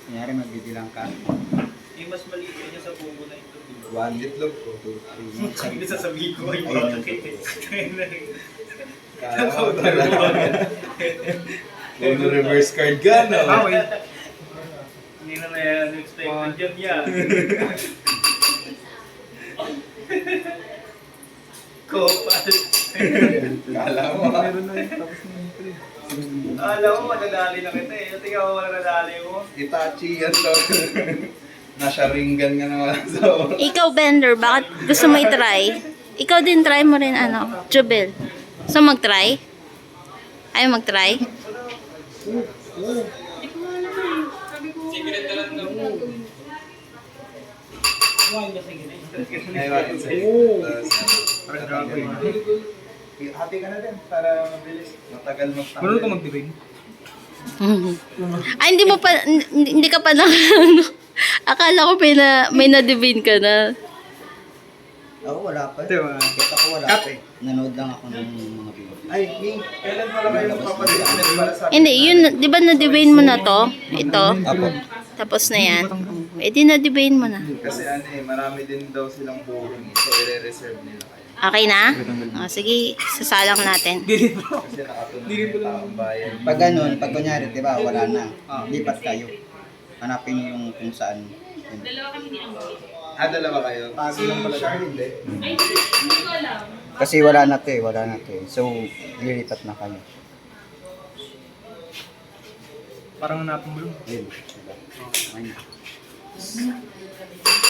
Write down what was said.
Kunyari magbibilang ka. Yung mas maliit niya sa bubo na ito. 1 itlog ko, 2, 3. Sabi na sasabihin ko ay Ayun. Kung reverse card ka, no? Hindi na na-expected yan yan. Kopal. Kala mo, Meron na yun, tapos na yun, pre. Alam mo, madadali na kita eh. Tingnan mo wala nadali mo. Itachi yan to. Nasa ringgan ka naman. So, Ikaw, Bender, bakit gusto mo i-try? Ikaw din, try mo rin, Jubel. So, mag-try? Ayaw mag-try? ayun, sa'yo. Parang grabe yun. Hati ka na din para mabilis. Matagal magtanggal. Marunong ka mag-diving? Ay, hindi ka pa na, akala ko may na-divine ka na. Ako wala pa. Diba? Kita ko wala pa eh. Nanood lang ako ng mga video. Ay, kailan pala kayo magpapalit para sa... Hindi, yun, di ba na-divine mo na to? Ito? Apo. Tapos na yan? Eh, di na-divine mo na. Kasi ano eh, marami din daw silang buhong. So, i-reserve nila kayo. Okay na? O, sige, sasalang natin. Kasi nakatunan yung taong bayan. Pag ganun, pag kunyari, di ba, wala na. Lipat kayo. Hanapin niyo yung kung saan. Yun. Dalawa kayo? Tago lang pala. Siya hindi. Kasi wala na to eh, wala na to eh. So, lilipat na kayo. Parang hanapin mo yun. Yun. Diba? Okay na.